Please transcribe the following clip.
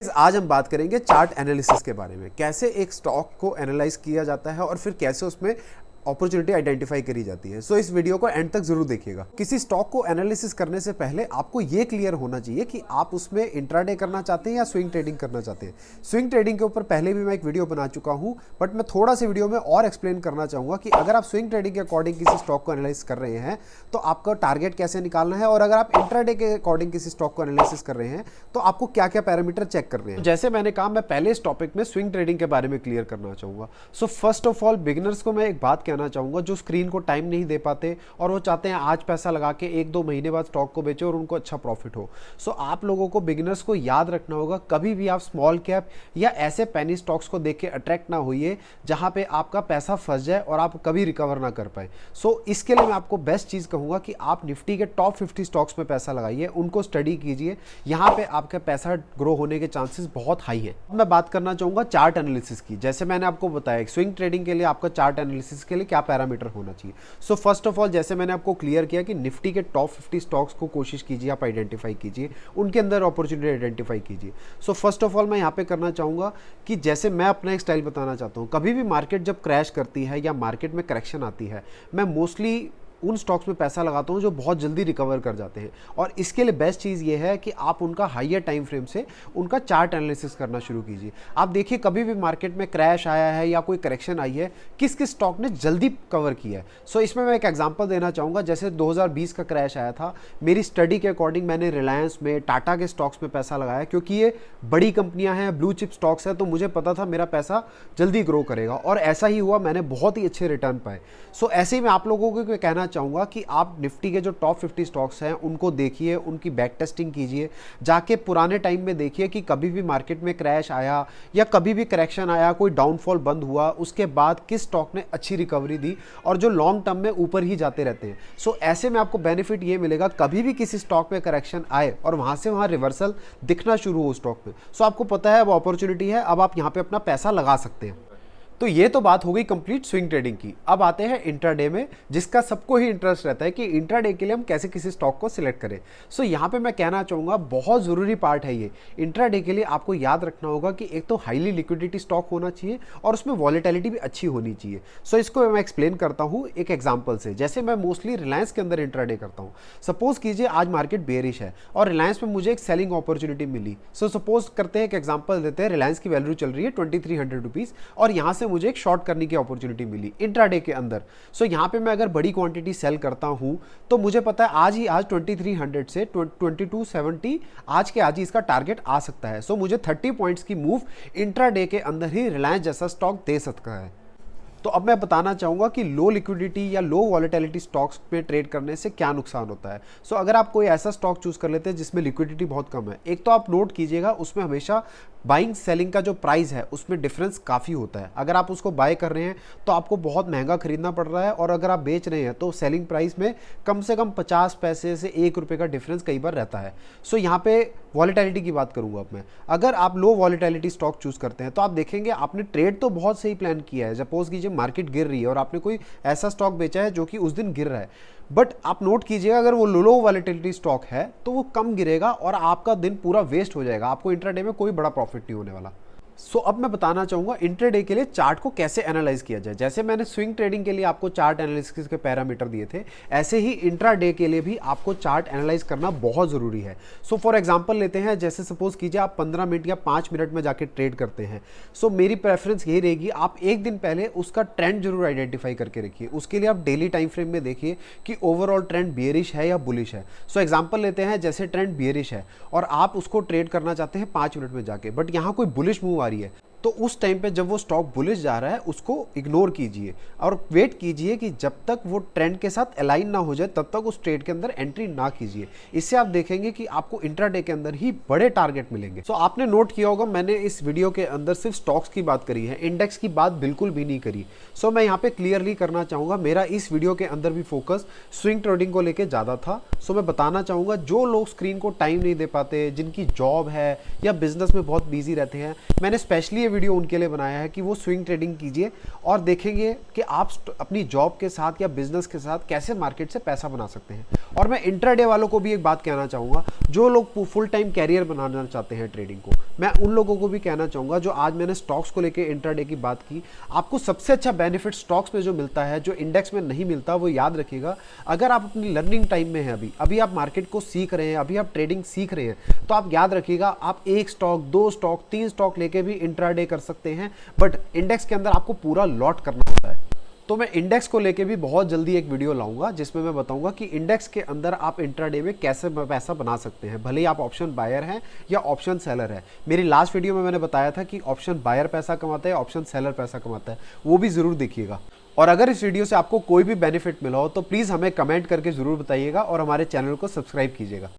आज हम बात करेंगे चार्ट एनालिसिस के बारे में, कैसे एक स्टॉक को एनालाइज किया जाता है और फिर कैसे उसमें अपॉर्चुनिटी आइडेंटिफाई करी जाती है। सो इस वीडियो को एंड तक जरूर देखिएगा। किसी स्टॉक को एनालिसिस करने से पहले आपको ये क्लियर होना चाहिए कि आप उसमें इंट्राडे करना चाहते हैं या स्विंग ट्रेडिंग करना चाहते हैं। स्विंग ट्रेडिंग के ऊपर पहले भी मैं एक वीडियो बना चुका हूं, बट मैं थोड़ा सी वीडियो में और एक्सप्लेन करना चाहूंगा कि अगर आप स्विंग ट्रेडिंग के अकॉर्डिंग किसी स्टॉक को एनालाइज कर रहे हैं तो आपका टारगेट कैसे निकालना है, और अगर आप इंट्राडे के अकॉर्डिंग किसी स्टॉक को एनालिसिस कर रहे हैं तो आपको क्या क्या पैरामीटर चेक करने हैं। जैसे मैंने कहा, मैं पहले इस टॉपिक में स्विंग ट्रेडिंग के बारे में क्लियर करना चाहूंगा। So first of all beginners को मैं एक बात कहना चाहूंगा जो स्क्रीन को टाइम नहीं दे पाते और वो चाहते हैं आज पैसा लगा के 1-2 महीने बाद स्टॉक को बेचो और उनको अच्छा प्रॉफिट हो। सो आप लोगों को, बिगिनर्स को याद रखना होगा, कभी भी आप स्मॉल कैप या ऐसे पेनी स्टॉक्स को देख के अट्रैक्ट ना होइए जहां पे आपका पैसा फंस जाए और आप कभी रिकवर ना कर पाए। सो इसके लिए मैं आपको बेस्ट चीज कहूंगा कि आप निफ्टी के टॉप 50 स्टॉक्स में पैसा लगाइए, उनको स्टडी कीजिए, यहां पे आपका पैसा ग्रो होने के चांसेस बहुत हाई है। मैं बात करना चाहूंगा चार्ट एनालिसिस की। जैसे मैंने आपको बताया, स्विंग ट्रेडिंग के लिए आपका चार्ट एनालिसिस के लिए क्या पैरामीटर होना चाहिए। सो फर्स्ट ऑफ ऑल, जैसे मैंने आपको क्लियर किया कि निफ्टी के टॉप 50 स्टॉक्स को कोशिश कीजिए आप आइडेंटिफाई कीजिए, उनके अंदर अपॉर्चुनिटी आइडेंटिफाई कीजिए। सो फर्स्ट ऑफ ऑल मैं यहाँ पे करना चाहूंगा कि जैसे मैं अपना एक स्टाइल बताना चाहता हूँ, कभी भी मार्केट जब क्रैश करती है या मार्केट में करेक्शन आती है, मैं मोस्टली उन स्टॉक्स में पैसा लगाता हूं जो बहुत जल्दी रिकवर कर जाते हैं। और इसके लिए बेस्ट चीज़ ये है कि आप उनका हाइयर टाइम फ्रेम से उनका चार्ट एनालिसिस करना शुरू कीजिए। आप देखिए, कभी भी मार्केट में क्रैश आया है या कोई करेक्शन आई है, किस किस स्टॉक ने जल्दी कवर किया है। सो इसमें मैं एक एग्जांपल देना चाहूँगा। जैसे 2020 का क्रैश आया था, मेरी स्टडी के अकॉर्डिंग मैंने रिलायंस में, टाटा के स्टॉक्स में पैसा लगाया, क्योंकि ये बड़ी कंपनियाँ हैं, ब्लू चिप स्टॉक्स है, तो मुझे पता था मेरा पैसा जल्दी ग्रो करेगा और ऐसा ही हुआ, मैंने बहुत ही अच्छे रिटर्न पाए। सो ऐसे ही मैं आप लोगों को कहना चाहूँगा कि आप निफ्टी के जो टॉप 50 स्टॉक्स हैं उनको देखिए, उनकी बैक टेस्टिंग कीजिए, जाके पुराने टाइम में देखिए कि कभी भी मार्केट में क्रैश आया या कभी भी करेक्शन आया, कोई डाउनफॉल बंद हुआ, उसके बाद किस स्टॉक ने अच्छी रिकवरी दी और जो लॉन्ग टर्म में ऊपर ही जाते रहते हैं। सो ऐसे में आपको बेनिफिट ये मिलेगा, कभी भी किसी स्टॉक में करेक्शन आए और वहां से वहां रिवर्सल दिखना शुरू हो स्टॉक में, सो आपको पता है वो अपॉर्चुनिटी है, अब आप यहाँ पे अपना पैसा लगा सकते हैं। तो ये तो बात हो गई कंप्लीट स्विंग ट्रेडिंग की। अब आते हैं इंट्राडे में, जिसका सबको ही इंटरेस्ट रहता है कि इंट्राडे के लिए हम कैसे किसी स्टॉक को सिलेक्ट करें। सो यहाँ पे मैं कहना चाहूँगा, बहुत ज़रूरी पार्ट है ये। इंट्राडे के लिए आपको याद रखना होगा कि एक तो हाईली लिक्विडिटी स्टॉक होना चाहिए और उसमें वॉलेटिलिटी भी अच्छी होनी चाहिए। सो इसको मैं एक्सप्लेन करता हूँ एक एग्जाम्पल से। जैसे मैं मोस्टली रिलायंस के अंदर इंट्राडे करता हूँ। सपोज कीजिए आज मार्केट बेरिश है और रिलायंस में मुझे एक सेलिंग अपॉर्चुनिटी मिली। सो सपोज करते हैं, एक एग्जाम्पल देते हैं, रिलायंस की वैल्यू चल रही है 2300 रुपीज़ और यहाँ से मुझे एक शॉर्ट करने की अपॉर्चुनिटी मिली इंट्राडे के अंदर। सो यहाँ पे मैं अगर बड़ी क्वांटिटी सेल करता हूँ तो मुझे पता है आज 2300 से 2270 आज के आज ही इसका टारगेट आ सकता है। सो मुझे 30 पॉइंट्स की मूव इंट्राडे के अंदर ही रिलायंस जैसा स्टॉक दे सकता है। तो अब मैं बताना चाहूँगा कि लो लिक्विडिटी या लो वॉलेटिलिटी स्टॉक्स पे ट्रेड करने से क्या नुकसान होता है। सो अगर आप कोई ऐसा स्टॉक चूज कर लेते हैं जिसमें लिक्विडिटी बहुत कम है, एक तो आप नोट कीजिएगा उसमें हमेशा बाइंग सेलिंग का जो प्राइस है उसमें डिफरेंस काफ़ी होता है। अगर आप उसको बाय कर रहे हैं तो आपको बहुत महंगा खरीदना पड़ रहा है और अगर आप बेच रहे हैं तो सेलिंग प्राइस में कम से कम 50 पैसे से 1 रुपये का डिफरेंस कई बार रहता है। सो यहाँ पे वॉलेटिलिटी की बात करूँगा अब मैं। अगर आप लो वॉलेटिलिटी स्टॉक चूज करते हैं तो आप देखेंगे आपने ट्रेड तो बहुत सही प्लान किया है। सपोज कीजिए मार्केट गिर रही है और आपने कोई ऐसा स्टॉक बेचा है जो कि उस दिन गिर रहा है, बट आप नोट कीजिएगा अगर वो लो वॉलेटिलिटी स्टॉक है तो वो कम गिरेगा और आपका दिन पूरा वेस्ट हो जाएगा, आपको इंट्राडे में कोई बड़ा प्रॉफिट नहीं होने वाला। सो अब मैं बताना चाहूँगा इंट्राडे के लिए चार्ट को कैसे एनालाइज किया जाए। जैसे मैंने स्विंग ट्रेडिंग के लिए आपको चार्ट एनालिसिस के पैरामीटर दिए थे, ऐसे ही इंट्राडे के लिए भी आपको चार्ट एनालाइज करना बहुत ज़रूरी है। सो फॉर एग्जांपल लेते हैं, जैसे सपोज कीजिए आप 15 मिनट या 5 मिनट में जाके ट्रेड करते हैं। सो मेरी प्रेफरेंस यही रहेगी, आप एक दिन पहले उसका ट्रेंड जरूर आइडेंटिफाई करके रखिए। उसके लिए आप डेली टाइम फ्रेम में देखिए कि ओवरऑल ट्रेंड बियरिश है या बुलिश है। सो एग्जाम्पल लेते हैं, जैसे ट्रेंड बियरिश है और आप उसको ट्रेड करना चाहते हैं 5 मिनट में जाके, बट यहाँ कोई बुलिश मूव आ रही है, तो उस टाइम पे जब वो स्टॉक बुलिश जा रहा है उसको इग्नोर कीजिए और वेट कीजिए कि जब तक वो ट्रेंड के साथ अलाइन ना हो जाए तब तक उस ट्रेड के अंदर एंट्री ना कीजिए। इससे आप देखेंगे कि आपको इंट्राडे के अंदर ही बड़े टारगेट मिलेंगे। सो आपने नोट किया होगा मैंने इस वीडियो के अंदर सिर्फ स्टॉक्स की बात करी है, इंडेक्स की बात बिल्कुल भी नहीं करी। सो मैं यहाँ पे क्लियरली करना चाहूँगा, मेरा इस वीडियो के अंदर भी फोकस स्विंग ट्रेडिंग को लेकर ज़्यादा था। सो मैं बताना चाहूँगा जो लोग स्क्रीन को टाइम नहीं दे पाते, जिनकी जॉब है या बिजनेस में बहुत बिजी रहते हैं, मैंने स्पेशली ये वीडियो उनके लिए बनाया है कि वो स्विंग ट्रेडिंग कीजिए और देखेंगे कि आप अपनी जॉब के साथ या बिजनेस के साथ कैसे मार्केट से पैसा बना सकते हैं। और मैं इंट्राडे वालों को भी एक बात कहना चाहूँगा, जो लोग फुल टाइम कैरियर बनाना चाहते हैं ट्रेडिंग को, मैं उन लोगों को भी कहना चाहूँगा, जो आज मैंने स्टॉक्स को लेकर इंट्राडे की बात की, आपको सबसे अच्छा बेनिफिट स्टॉक्स में जो मिलता है, जो इंडेक्स में नहीं मिलता, वो याद रखिएगा। अगर आप अपनी लर्निंग टाइम में हैं, अभी आप मार्केट को सीख रहे हैं, अभी आप ट्रेडिंग सीख रहे हैं, तो आप याद रखिएगा, आप 1 स्टॉक, 2 स्टॉक, 3 स्टॉक लेके भी इंट्राडे कर सकते हैं, बट इंडेक्स के अंदर आपको पूरा लॉट करना होता है। तो मैं इंडेक्स को लेके भी बहुत जल्दी एक वीडियो लाऊंगा, जिसमें मैं बताऊंगा कि इंडेक्स के अंदर आप इंट्राडे में कैसे पैसा बना सकते हैं, भले ही आप ऑप्शन बायर हैं या ऑप्शन सेलर है। मेरी लास्ट वीडियो में मैंने बताया था कि ऑप्शन बायर पैसा कमाता है, ऑप्शन सेलर पैसा कमाता है, वो भी ज़रूर देखिएगा। और अगर इस वीडियो से आपको कोई भी बेनिफिट मिला हो तो प्लीज़ हमें कमेंट करके ज़रूर बताइएगा और हमारे चैनल को सब्सक्राइब कीजिएगा।